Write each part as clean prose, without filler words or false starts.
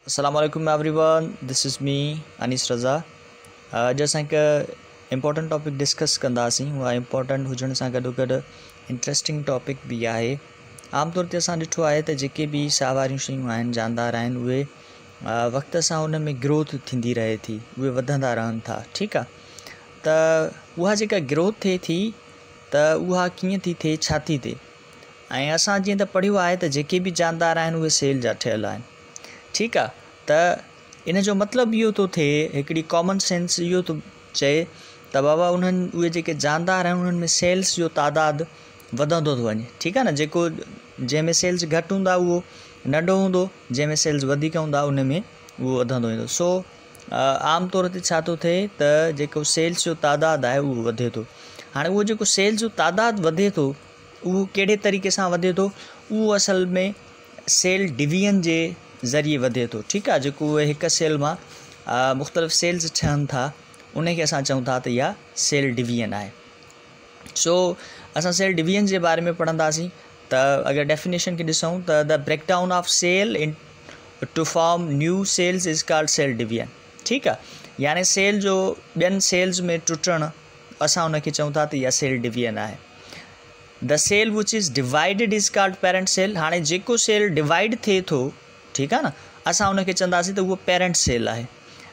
Assalamualaikum everyone, this is me Anis Raza. अॼु असां हिकु इम्पोर्टेंट टॉपिक डिस्कस कंदासीं। उहा इम्पोर्टेंट हुजण सां गॾु इंट्रस्टिंग टॉपिक बि आहे। आमतौर ते असां ॾिठो आहे त जेके बि साह वारियूं शयूं आहिनि, जानदार आहिनि, उहे वक़्त सां उन में ग्रोथ थींदी रहे थी, उहे वधंदा रहनि था। ठीकु आहे, त उहा जेका ग्रोथ थिए थी त उहा कीअं थी थिए, छा थी थिए। ऐं असां जीअं त पढ़ियो आहे त जेके बि जानदार आहिनि उहे सेल जा ठहियल आहिनि। ठीकु आहे, त इन जो मतिलबु इहो थो थिए, हिकिड़ी कॉमन सेंस इहो थो चए त बाबा उहे जेके जानदार आहिनि उन्हनि में सेल्स जो तादादु वधंदो थो वञे। ठीकु आहे न, जंहिंमें सेल्स घटि हूंदा उहो नंढो हूंदो, जंहिंमें सेल्स वधीक हूंदा उन में उहो वधंदो वेंदो। सो आम तौर ते छा थो थिए त जेको सेल्स जो तादादु आहे उहो वधे थो। हाणे उहो जेको सेल्स जो तादादु वधे थो उहो कहिड़े तरीक़े सां वधे थो, उहो असल में सेल डिवीजन जे ज़रिए वधे थो। ठीकु आहे, जेको उहे हिकु सेल मां मुख़्तलिफ़ सेल्स ठहनि था उनखे असां चऊं था त इहा सेल डिवीजन आहे। सो असां सेल डिवीजन जे बारे में पढ़ंदासीं। त अगरि डेफिनेशन खे ॾिसूं त the breakdown of cell into form new cells is called cell division. ठीकु आहे, यानी सेल जो ॿियनि सेल्स में टुटणु असां उनखे चऊं था त इहा सेल डिवीजन आहे। The cell which is divided is called parent cell. हाणे जेको सेल डिवाइड थिए थो, ठीकु आहे न, असां उनखे चवंदासीं त उहो पेरेंट सेल आहे।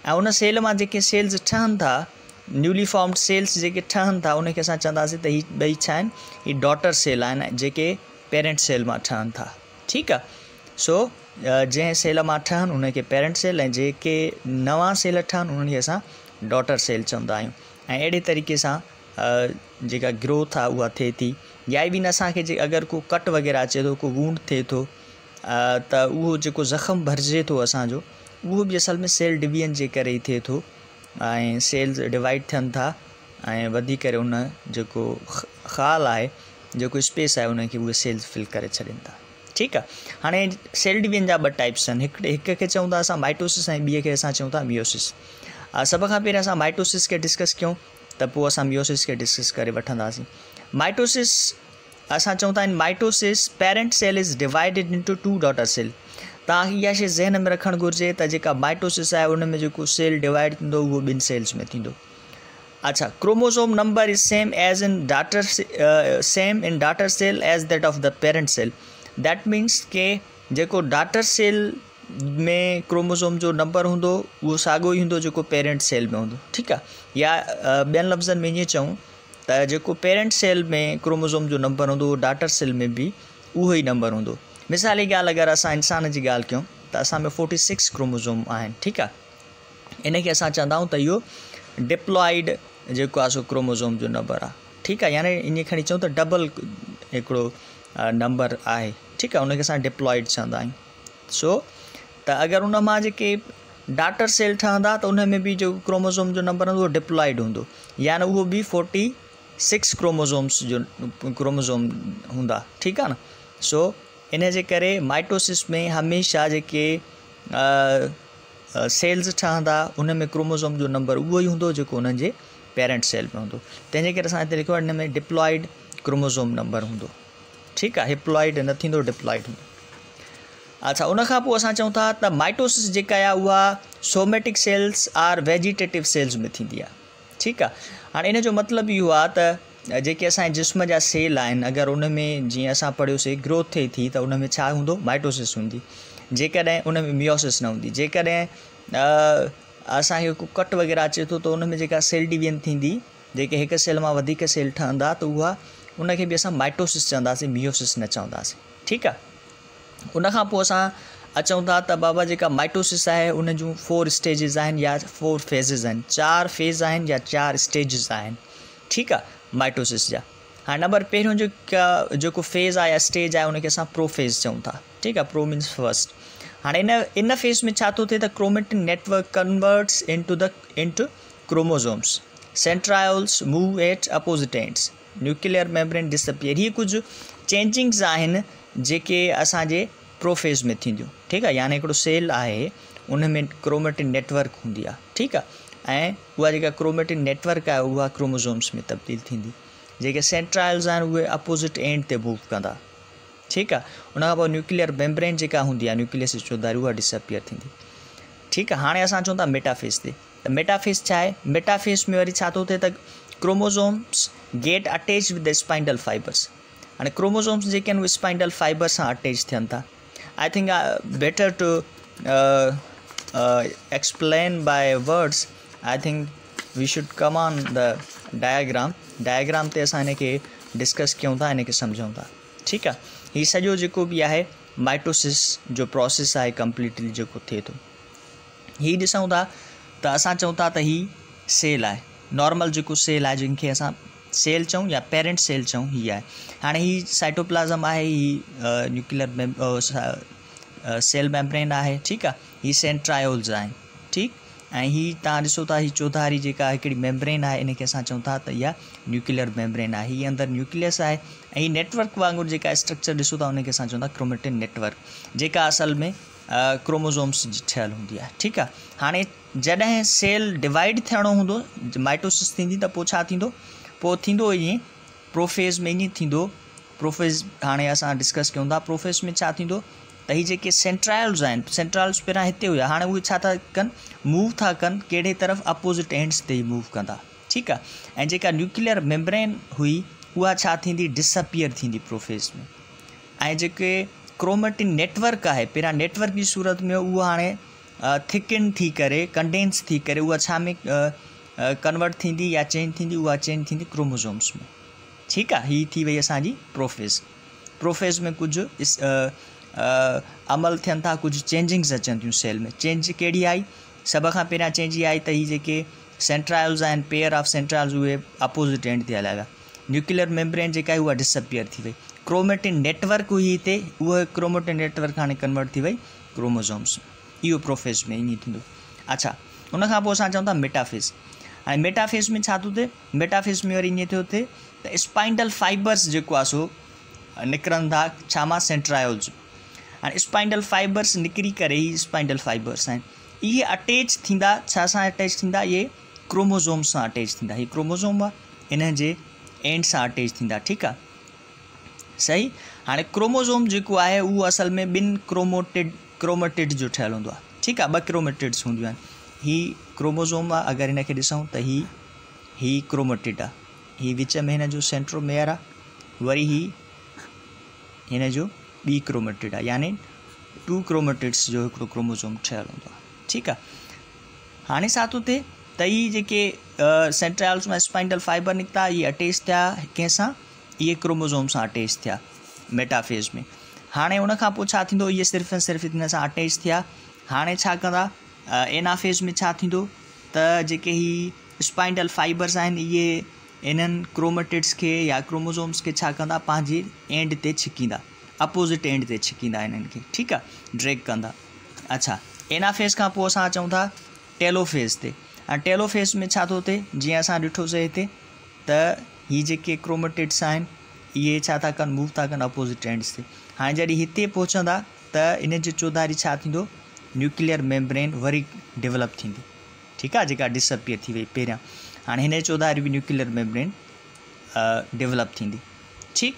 ऐं उन सेल मां जेके सेल्स ठहनि था, न्यूली फॉर्म्ड सेल्स जेके ठहनि था, उनखे असां चवंदासीं त हीअ ॿई छा आहिनि, हीअ डॉटर सेल आहिनि जेके पेरेंट सेल मां ठहनि था। ठीकु आहे, सो जंहिं सेल मां ठहनि उनखे पेरेंट सेल, ऐं जेके नवां सेल ठहनि उन्हनि खे असां डॉटर सेल चवंदा आहियूं। ऐं अहिड़े तरीक़े सां जेका ग्रोथ आहे उहा थिए थी। या इवन असांखे अगरि को कट वग़ैरह अचे थो, को वूंड थिए थो, त उहो जेको ज़ख़्म भरिजे थो असांजो, उहो बि असल में सेल डिवीजन जे करे ई थिए थो। ऐं सेल्स डिवाइड थियनि था ऐं वधी करे उन जेको ख़ाल आहे, जेको स्पेस आहे, उनखे उहे सेल्स फिल करे छॾनि था। ठीकु आहे, हाणे सेल डिवीजन जा ॿ टाइप्स आहिनि। हिक खे चऊं था असां माइटोसिस ऐं ॿिए खे असां चऊं था मियोसिस। सभ खां पहिरियों असां माइटोसिस खे डिस्कस कयूं, त पोइ असां मियोसिस खे डिस्कस करे वठंदासीं। माइटोसिस असां चऊं था in mitosis parent cell is divided into two daughter cell. तव्हांखे इहा शइ ज़हन में रखणु घुरिजे त जेका माइटोसिस आहे उन में जेको सेल डिवाइड थींदो उहो ॿिनि सेल्स में थींदो। अच्छा, chromosome number is same in daughter cell as that of the parent cell. That means के जेको डॉटर सेल में क्रोमोसोम जो नंबर हूंदो उहो साॻियो ई हूंदो जेको पेरेंट सेल में हूंदो। ठीकु आहे, या ॿियनि लफ़्ज़नि में ईअं चऊं त जेको पेरेंट सेल में क्रोमोसोम जो नंबर हूंदो उहो डॉटर सेल में बि उहो ई नंबर हूंदो। मिसाल जी ॻाल्हि, अगरि असां इंसान जी ॻाल्हि कयूं त असां में 46 क्रोमोसोम आहिनि। ठीकु आहे, इनखे असां चवंदा आहियूं त इहो डिप्लॉइड जेको आहे सो क्रोमोसोम जो नंबर आहे। ठीकु आहे, यानी ईअं खणी चऊं त डबल हिकिड़ो नंबर आहे। ठीकु आहे, उनखे असां डिप्लॉइड चवंदा आहियूं। सो त अगरि उन मां जेके डॉटर सेल ठहंदा त उन में बि जेको क्रोमोसोम जो नंबर हूंदो उहो डिप्लॉइड हूंदो, यानी उहो बि 46 क्रोमोसोम हूंदा। ठीकु आहे न। सो इन जे करे माइटोसिस में हमेशह जेके सेल्स ठहंदा उन में क्रोमोसोम जो नंबर उहो ई हूंदो जेको उन्हनि जे पेरेंट सेल में हूंदो। तंहिंजे करे असां हिते लिखियो आहे, हिन में डिप्लॉइड क्रोमोसोम नंबर हूंदो। ठीकु आहे, हिप्लॉइड न थींदो, डिप्लॉइड हूंदो। अच्छा, उनखां पोइ असां चऊं था त माइटोसिस जेका आहे उहा somatic cells R vegetative cells में थींदी आहे। ठीकु आहे, हाणे इन जो मतिलबु इहो आहे त जेके असांजे जिस्म जा सेल आहिनि, अगरि उन में जीअं असां पढ़ियोसीं ग्रोथ थिए थी त उन में छा हूंदो, माइटोसिस हूंदी। जेकॾहिं उन में मियोसिस न हूंदी। जेकॾहिं असांखे को कट वग़ैरह अचे थो त उन में जेका सेल डिवीजन थींदी, जेके हिकु सेल मां वधीक सेल ठहंदा, त उनखे बि असां माइटोसिस चवंदासीं, मियोसिस न चवंदासीं। ठीकु आहे, उनखां पोइ असां अचूं था त बाबा जेका माइटोसिस आहे उन जूं 4 स्टेजिस आहिनि या 4 फेज़िस आहिनि, 4 फेज़ आहिनि या 4 स्टेजिस आहिनि। ठीकु आहे, माइटोसिस जा। हाणे नंबर पहिरियों जेको फेज़ आहे या स्टेज आहे उनखे असां प्रोफेज़ चऊं था। ठीकु आहे, प्रो मीन्स फर्स्ट। हाणे इन फेज़ में छा थो थिए त chromatin network converts into chromosomes, centrioles move at opposite ends, nuclear membrane disappear. हीअ कुझु चेंजिंग्स आहिनि जेके असांजे प्रोफेज़ में थींदियूं। ठीकु आहे, यानी हिकिड़ो सेल आहे उन में क्रोमेटिन नेटवर्क हूंदी आहे। ठीकु आहे, ऐं उहा जेका क्रोमेटिन नेटवर्क आहे उहा क्रोमोसोम्स में तब्दील थींदी। जेके सेंट्रायल्स आहिनि उहे अपोजिट एंड ते मूव कंदा। ठीकु आहे, उनखां पोइ न्यूक्लियर मेम्ब्रेन जेका हूंदी आहे, न्यूक्लियस चौधारी, उहा डिसअपियर थींदी। ठीकु आहे। हाणे असां चऊं था मेटाफेज़ ते, त मेटाफेज़ छा आहे? मेटाफेज़ में वरी छा थो थिए त chromosomes get attach with the spindle fibres. हाणे क्रोमोज़ोम्स जेके आहिनि उहे स्पाइंडल फाइबर सां अटैच थियनि था। I think better to explain by words. I think we should come on the diagram ते असां हिन खे डिस्कस कयूं था, हिन खे सम्झूं था। ठीकु आहे। हीउ सॼो जेको बि आहे माइटोसिस जो प्रोसेस आहे कंप्लीटली जेको थिए थो। हीउ ॾिसूं था त असां चऊं था त हीउ सेल आहे, नॉर्मल जेको सेल आहे जंहिंखे असां सेल चऊं या पेरेंट सेल चऊं, हीअ आहे। हाणे हीउ साइटोप्लाज़म आहे, हीउ न्यूक्लियर सेल मेम्ब्रेन आहे। ठीकु आहे। हीउ सेंट्रायोल्स आहिनि। ठीकु। ऐं हीउ तव्हां ॾिसो था हीउ चौधारी जेका हिकिड़ी मेम्ब्रेन आहे, इनखे असां चऊं था त इहा न्यूक्लियर मेम्ब्रेन आहे। हीअ अंदरि न्यूक्लियस आहे ऐं हीउ नेटवर्क वांगुरु जेका स्ट्रक्चर ॾिसो था उनखे असां चऊं था क्रोमेटिन नेटवर्क, जेका असल में क्रोमोज़ोम्स जी ठहियलु हूंदी आहे। ठीकु आहे। हाणे जॾहिं सेल डिवाइड थियणो हूंदो, माइटोसिस थींदी त पोइ छा थींदो? पोइ थींदो ईअं प्रोफेज़ में ईअं थींदो। प्रोफेज़ हाणे असां डिस्कस कयूं था। प्रोफेज़ में छा थींदो त हीअ जेके सेंट्रायल्स आहिनि, सेंट्रायल्स पहिरियां हिते हुया, हाणे उहे छा था कनि? मूव था कनि कहिड़े तरफ़? अपोज़िट एंड्स ते ई मूव कंदा। ठीकु आहे। ऐं जेका न्यूक्लियर मेम्ब्रेन हुई उहा छा थींदी? डिसअपियर थींदी प्रोफेज़ में। ऐं जेके क्रोमेटिन नेटवर्क आहे पहिरियां नेटवर्क जी सूरत में, उहा हाणे थिकन थी करे, कंडेंस थी करे, उहा छा में कन्वर्ट थींदी या चेंज थींदी? उहा चेंज थींदी क्रोमोज़ोम्स में। ठीकु आहे। हीअ थी वई असांजी प्रोफेज़ में कुझु अमल थियनि था, कुझु चेंजिंग्स अचनि थियूं सेल में। चेंज कहिड़ी आई? सभ खां पहिरियां चेंज इहा आई त हीअ जेके सेंट्रायल्स आहिनि, पेयर ऑफ सेंट्रायल्स, उहे अपोज़िट एंड ते हलिया। न्यूक्लियर मेम्ब्रेन जेका आहे उहा डिसअपियर थी वई। क्रोमेटिन नेटवर्क हुई हिते, उहा क्रोमेटिन नेटवर्क हाणे कन्वर्ट थी वई क्रोमोज़ोम्स में। इहो प्रोफेज़ में ईअं थींदो। अच्छा, उनखां पोइ असां चऊं था मेटाफेज़। हाणे मेटाफेज़ में छा थो थिए? मेटाफेज़ में वरी ईअं थो थिए त स्पाइंडल फाइबर्स जेको आहे सो निकिरनि था छा मां? सेंट्रायोल्स। हाणे स्पाइंडल फाइबर्स निकिरी करे, ही स्पाइंडल फाइबर्स आहिनि, इहे अटैच थींदा छा सां? अटैच थींदा इहे क्रोमोज़ोम सां अटैच थींदा। हीअ क्रोमोज़ोम आहे, इन जे एंड सां अटैच थींदा। ठीकु आहे। सही। हाणे क्रोमोज़ोम जेको आहे उहो असल में ॿिनि क्रोमेटिड जो ठहियलु हूंदो आहे। ठीकु आहे। ॿ क्रोमेटिड्स हूंदियूं आहिनि। हीअ क्रोमोज़ोम आहे, अगरि हिन खे ॾिसूं त हीअ क्रोमेटिड आहे, हीअ विच में हिन जो सेंट्रोमेयर आहे, वरी हिन जो ॿी क्रोमेटिड आहे, यानी 2 क्रोमेटिड्स जो हिकिड़ो क्रोमोज़ोम ठहियलु हूंदो आहे। ठीकु आहे। हाणे छा थो थिए त इहे जेके सेंट्रायल्स में स्पाइंडल फाइबर निकिता, इहे अटैच थिया कंहिंसां? इहे क्रोमोज़ोम सां अटैच थिया मेटाफेज़ में। हाणे उनखां पोइ छा थींदो? इहे सिर्फ़ु ऐं सिर्फ़ु हिन सां अटैच थिया। हाणे छा कंदा? एनाफेज़ में छा थींदो त जेके ही स्पाइंडल फाइबर्स आहिनि, इहे इन्हनि क्रोमेटिड्स खे या क्रोमोज़ोम्स खे छा कंदा? पंहिंजे एंड ते छिकींदा, अपोज़िट एंड ते छिकींदा इन्हनि खे। ठीकु आहे। ड्रैग कंदा। अच्छा, एनाफेज़ खां पोइ असां चऊं था टेलोफेज़ ते। हाणे टेलोफेज़ में छा थो थिए? जीअं असां ॾिठोसीं हिते त हीअ जेके क्रोमेटिड्स आहिनि इहे छा था कनि? मूव था कनि अपोज़िट एंड्स ते। हाणे जॾहिं हिते पहुचंदा त इन जे चौधारी छा थींदो? न्यूक्लियर मेम्ब्रेन वरी डेवलप थींदी। ठीकु आहे। जेका डिसअपियर थी वई पहिरियां, हाणे हिन जे चौधारी बि न्यूक्लियर मेम्ब्रेन डेवलप थींदी। ठीकु।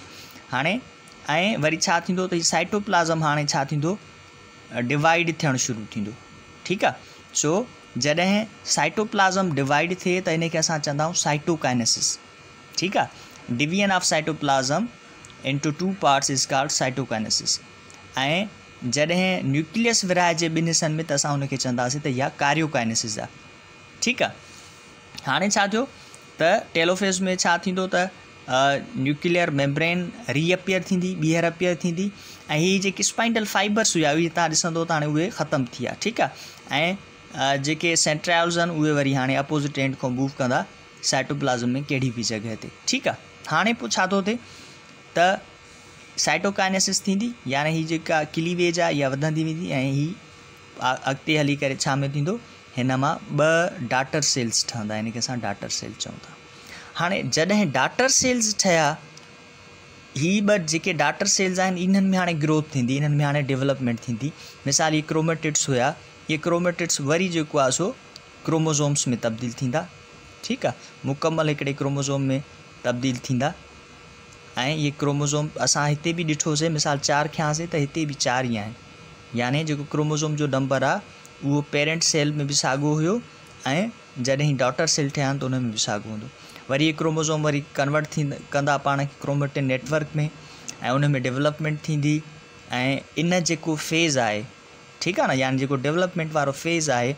हाणे ऐं वरी छा थींदो त हीउ साइटोप्लाज़म हाणे छा थींदो? डिवाइड थियणु शुरू थींदो। ठीकु आहे। सो जॾहिं साइटोप्लाज़म डिवाइड थिए त इनखे असां चवंदा आहियूं साइटोकाइनेसिस। ठीकु आहे। Division of cytoplasm into 2 parts is called cytokinesis. ऐं जॾहिं न्यूक्लियस विरहाइजे ॿिनि हिसनि में त असां हुनखे चवंदासीं त इहा कार्योकाइनेसिस आहे। ठीकु आहे। हाणे छा थियो त टेलोफेज़ में छा थींदो त न्यूक्लियर मेम्ब्रेन रीअपियर थींदी, ॿीहर अपियर थींदी, ऐं हीअ जेके स्पाइंडल फाइबर्स हुया उहे तव्हां ॾिसंदो त हाणे उहे ख़तमु थी विया। ठीकु आहे। ऐं जेके सेंट्रायल्स आहिनि उहे वरी हाणे अपोज़िट एंड खां मूव कंदा साइटोप्लाज़म में कहिड़ी बि जॻह ते। ठीकु आहे। हाणे पोइ छा थो थिए त साइटोकाइनेसिस थींदी, यानी हीअ जेका क्लीवेज आहे इहा वधंदी वेंदी, ऐं हीअ अॻिते हली करे छा में थींदो? हिन मां 2 डाटर सेल्स ठहंदा, हिन खे असां डाटर सेल चऊं था। हाणे जॾहिं डाटर सेल्स ठहिया, हीअ 2 जेके डाटर सेल्स आहिनि इन्हनि में हाणे ग्रोथ थींदी, इन्हनि में हाणे डेवलपमेंट थींदी। मिसाल हीअ क्रोमेटिड्स हुया, इहे क्रोमेटिड्स वरी जेको आहे सो क्रोमोज़ोम्स में तब्दील थींदा। ठीकु आहे। मुकमल हिकिड़े क्रोमोज़ोम में तब्दील थींदा। ऐं इहे क्रोमोज़ोम असां हिते बि ॾिठोसीं, मिसाल 4 खयांसीं त हिते बि 4 ई आहिनि, यानी जेको क्रोमोज़ोम जो नंबर आहे वो पेरेंट सेल में भी साॻियो हुयो ऐं जॾहिं डॉटर सेल ठहिया आहिनि त उन में बि साॻियो हूंदो। वरी ये क्रोमोसोम वरी कन्वर्ट कंदा पाण खे क्रोमेटिन नेटवर्क में ऐं उन में डेवलपमेंट थींदी ऐं इन जेको फेज़ आहे, ठीकु आहे न, यानी जेको डेवलपमेंट वारो फेज़ आहे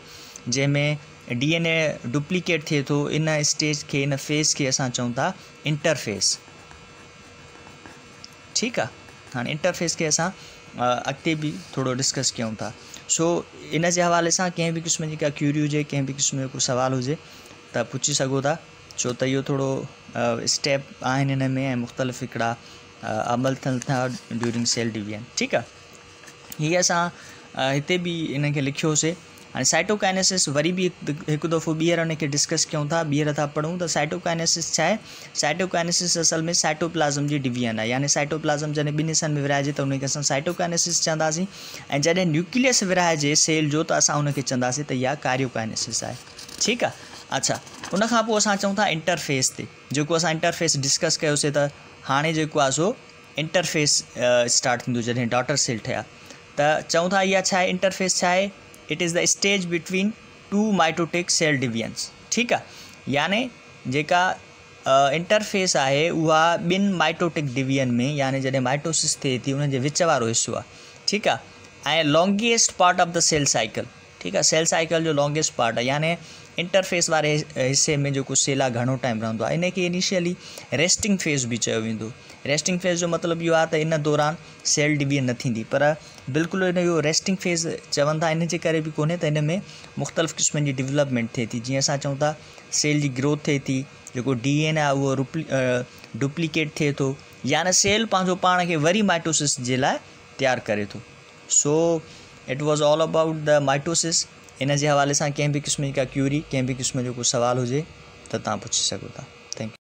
जंहिंमें DNA डुप्लीकेट थिए थो, इन स्टेज खे, इन फेज़ खे असां चऊं था इंटरफेस। ठीकु आहे, हाणे इंटरफेस खे असां अॻिते बि थोरो डिस्कस कयूं था। सो इन जे हवाले सां कंहिं बि क़िस्म जी का क्यूरी हुजे, कंहिं बि क़िस्म जो को सुवाल हुजे त पुछी सघो था, छो त इहो थोरो स्टेप आहिनि हिन में ऐं मुख़्तलिफ़ हिकिड़ा अमल थियनि था ड्यूरिंग सेल डिवीजन। ठीकु आहे, हीअ असां हिते बि इन खे लिखियोसीं। हाणे साइटोकाइनेसिस वरी बि हिकु दफ़ो ॿीहर उन खे डिस्कस कयूं था, ॿीहर था पढ़ूं त साइटोकाइनेसिस छा आहे। साइटोकाइनेसिस असल में साइटोप्लाज़म जी डिवीजन आहे, यानी साइटोप्लाज़म जॾहिं ॿिनि हिस्सनि में विरहाइजे त उनखे असां साइटोकाइनेसिस चवंदासीं, ऐं जॾहिं न्यूक्लियस विरहाइजे सेल जो त असां उनखे चवंदासीं त इहा कार्योकाइनेसिस आहे। ठीकु आहे, अच्छा, उन खां पोइ असां चऊं था इंटरफेस ते, जेको असां इंटरफेस डिस्कस कयोसीं त हाणे जेको आहे सो इंटरफेस स्टार्ट थींदो जॾहिं डॉटर सेल ठहिया, त चऊं था इहा छा आहे, इंटरफेस छा आहे, it is the stage between two mitotic cell divisions. ठीकु आहे, यानी जेका इंटरफेस आहे उहा ॿिनि माइटोटिक डिवीजन में, यानी जॾहिं माइटोसिस थिए थी उन जे विच वारो हिसो आहे। ठीकु आहे, ऐं longest part of the cell cycle. ठीकु आहे, सेल साइकिल जो लॉन्गेस्ट पार्ट आहे, यानी इंटरफेस वारे हिसे में जेको सेल आहे घणो टाइम रहंदो आहे। इन खे इनिशियली रेस्टिंग फेज़ बि चयो वेंदो। रेस्टिंग फेज़ जो मतिलबु इहो आहे त इन दौरान सेल डिवीजन न थींदी, पर बिल्कुलु इन जो रेस्टिंग फेज़ चवनि था इन जे करे बि कोन्हे त इन में मुख़्तलिफ़ क़िस्मनि जी डेवलपमेंट थिए थी। जीअं असां चऊं था सेल जी ग्रोथ थिए थी, जेको DNA आहे उहो डुप्लीकेट थिए थो, यानी सेल पंहिंजो पाण खे वरी माइटोसिस जे लाइ तयारु करे थो। So it was all about the mitosis. इन जे हवाले सां कंहिं बि क़िस्म जी का क्यूरी, कंहिं बि क़िस्म जो को सुवाल हुजे त तव्हां पुछी सघो था। Thank U.